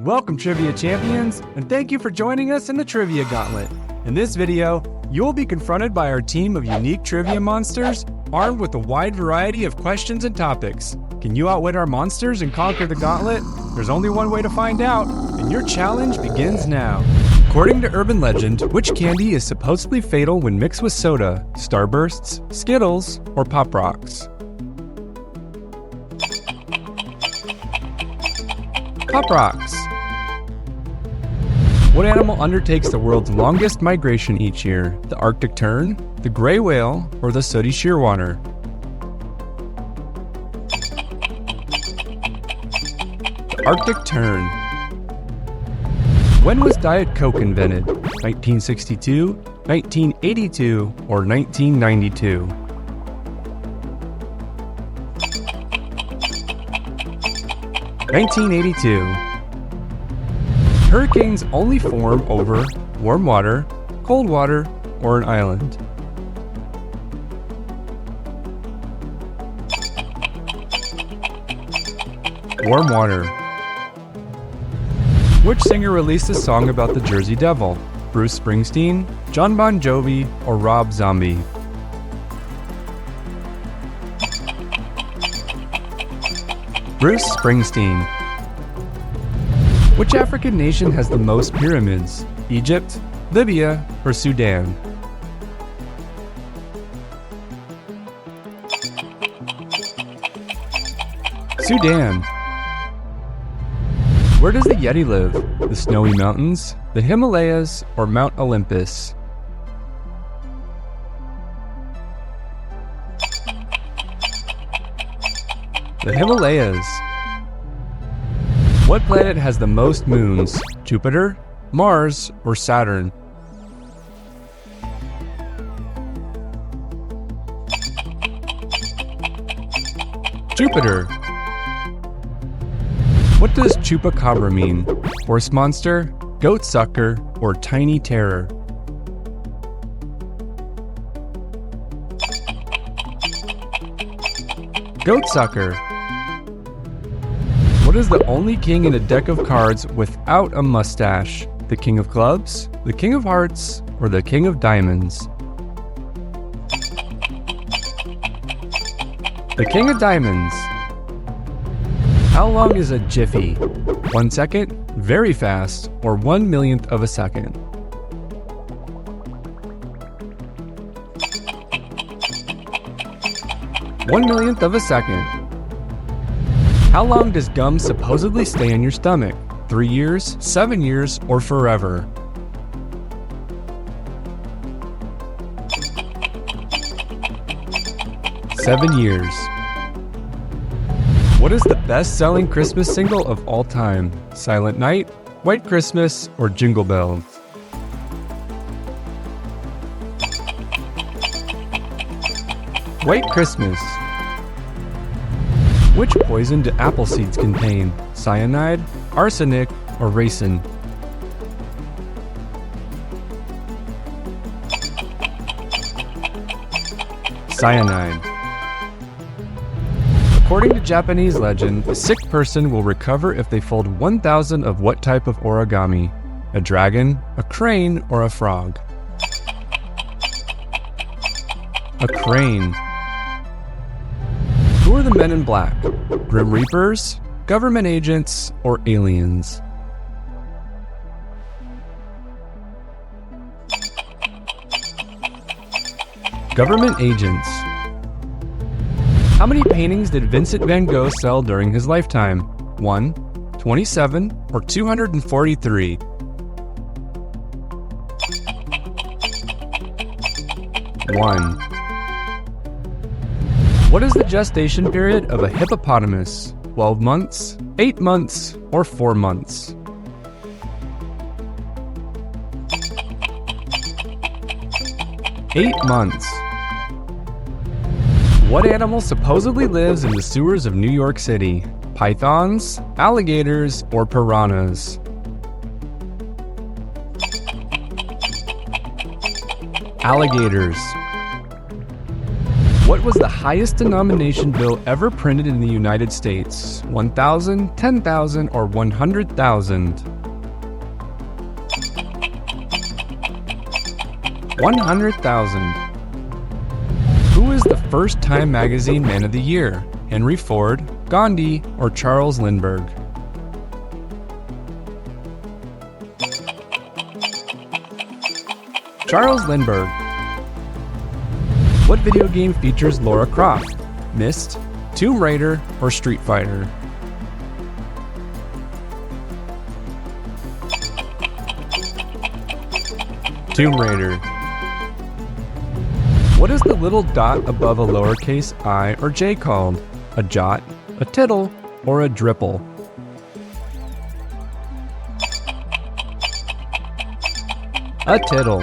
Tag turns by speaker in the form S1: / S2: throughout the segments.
S1: Welcome, Trivia Champions, and thank you for joining us in the Trivia Gauntlet. In this video, you will be confronted by our team of unique trivia monsters, armed with a wide variety of questions and topics. Can you outwit our monsters and conquer the gauntlet? There's only one way to find out, and your challenge begins now. According to urban legend, which candy is supposedly fatal when mixed with soda, Starbursts, Skittles, or Pop Rocks? Pop Rocks. What animal undertakes the world's longest migration each year? The Arctic tern, the gray whale, or the sooty shearwater? The Arctic tern. When was Diet Coke invented? 1962, 1982, or 1992? (1982). Hurricanes only form over warm water, cold water, or an island. Warm water. Which singer released a song about the Jersey Devil? Bruce Springsteen, John Bon Jovi, or Rob Zombie? Bruce Springsteen. Which African nation has the most pyramids? Egypt, Libya, or Sudan? Sudan. Where does the Yeti live? The Snowy Mountains, the Himalayas, or Mount Olympus? The Himalayas. What planet has the most moons? Jupiter, Mars, or Saturn? Jupiter. What does chupacabra mean? Horse monster, goat sucker, or tiny terror? Goat sucker. What is the only king in a deck of cards without a mustache? The King of Clubs, the King of Hearts, or the King of Diamonds? The King of Diamonds. How long is a jiffy? 1 second, very fast, or 1/1,000,000th of a second? (1/1,000,000th of a second). How long does gum supposedly stay in your stomach? 3 years, 7 years, or forever? (7 years). What is the best-selling Christmas single of all time? Silent Night, White Christmas, or Jingle Bells? White Christmas. Which poison do apple seeds contain? Cyanide, arsenic, or ricin? Cyanide. According to Japanese legend, a sick person will recover if they fold 1,000 of what type of origami? A dragon, a crane, or a frog? A crane. Who are the Men in Black? Grim Reapers, government agents, or aliens? Government agents. How many paintings did Vincent van Gogh sell during his lifetime? 1, 27, or 243? One. What is the gestation period of a hippopotamus? 12 months, 8 months, or 4 months? 8 months. What animal supposedly lives in the sewers of New York City? Pythons, alligators, or piranhas? Alligators. What was the highest denomination bill ever printed in the United States? 1,000, 10,000, or 100,000? 100,000. Who is the first Time Magazine Man of the Year? Henry Ford, Gandhi, or Charles Lindbergh? Charles Lindbergh. What video game features Lara Croft? Myst, Tomb Raider, or Street Fighter? Tomb Raider. What is the little dot above a lowercase I or J called? A jot, a tittle, or a dripple? A tittle.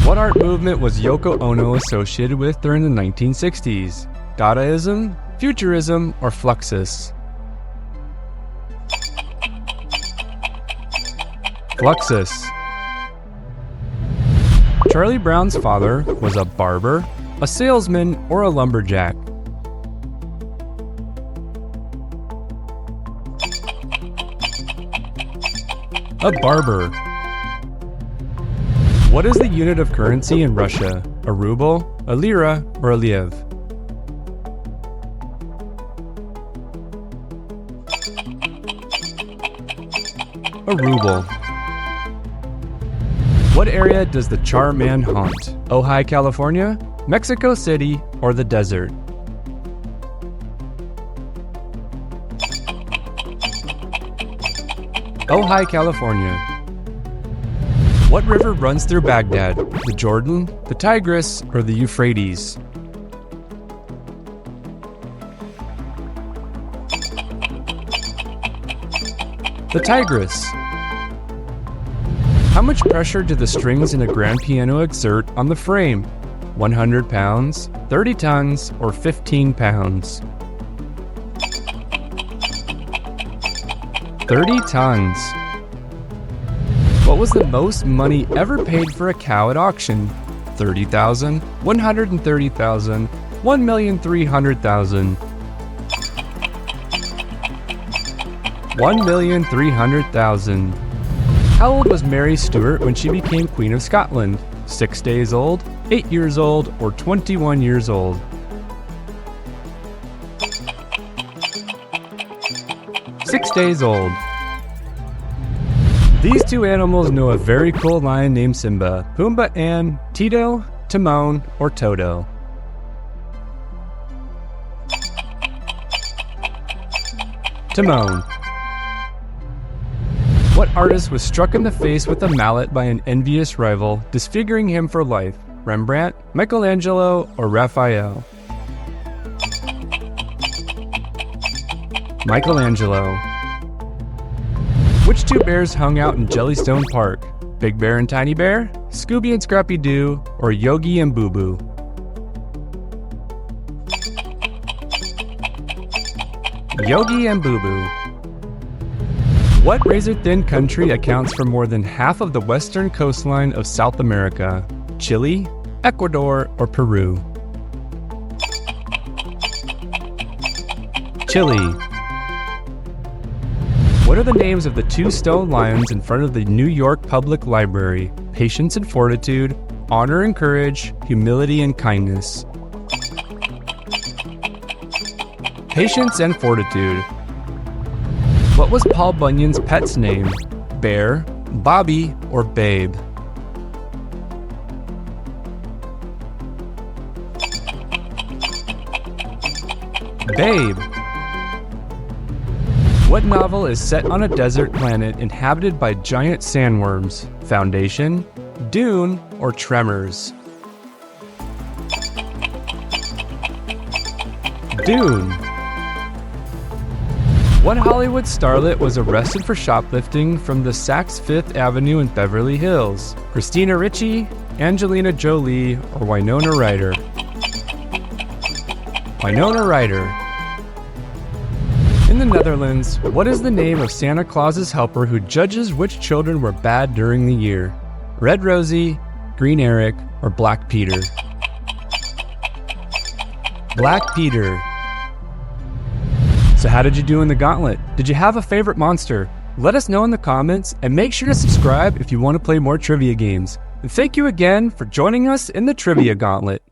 S1: What art movement was Yoko Ono associated with during the 1960s? Dadaism, Futurism, or Fluxus? Fluxus. Charlie Brown's father was a barber, a salesman, or a lumberjack? A barber. What is the unit of currency in Russia? A ruble, a lira, or a liev? A ruble. What area does the Charman haunt? Ojai, California, Mexico City, or the desert? Ojai, California. What river runs through Baghdad? The Jordan, the Tigris, or the Euphrates? The Tigris. How much pressure do the strings in a grand piano exert on the frame? 100 pounds, 30 tons, or 15 pounds? 30 tons. What was the most money ever paid for a cow at auction? 30,000, 130,000, 1,300,000. 1,300,000. How old was Mary Stuart when she became Queen of Scotland? 6 days old, 8 years old, or 21 years old? 6 days old. These two animals know a very cool lion named Simba, Pumbaa and Tito, Timon, or Toto? Timon. What artist was struck in the face with a mallet by an envious rival, disfiguring him for life? Rembrandt, Michelangelo, or Raphael? Michelangelo. Which two bears hung out in Jellystone Park? Big Bear and Tiny Bear, Scooby and Scrappy Doo, or Yogi and Boo Boo? Yogi and Boo Boo. What razor-thin country accounts for more than half of the western coastline of South America? Chile, Ecuador, or Peru? Chile. What are the names of the two stone lions in front of the New York Public Library? Patience and fortitude, honor and courage, humility and kindness. Patience and fortitude. What was Paul Bunyan's pet's name? Bear, Bobby, or Babe? Babe. What novel is set on a desert planet inhabited by giant sandworms? Foundation, Dune, or Tremors? Dune. What Hollywood starlet was arrested for shoplifting from the Saks Fifth Avenue in Beverly Hills? Christina Ricci, Angelina Jolie, or Winona Ryder? Winona Ryder. In the Netherlands, what is the name of Santa Claus's helper who judges which children were bad during the year? Red Rosie, Green Eric, or Black Peter? Black Peter. So how did you do in the Gauntlet? Did you have a favorite monster? Let us know in the comments, and make sure to subscribe if you want to play more trivia games. And thank you again for joining us in the Trivia Gauntlet.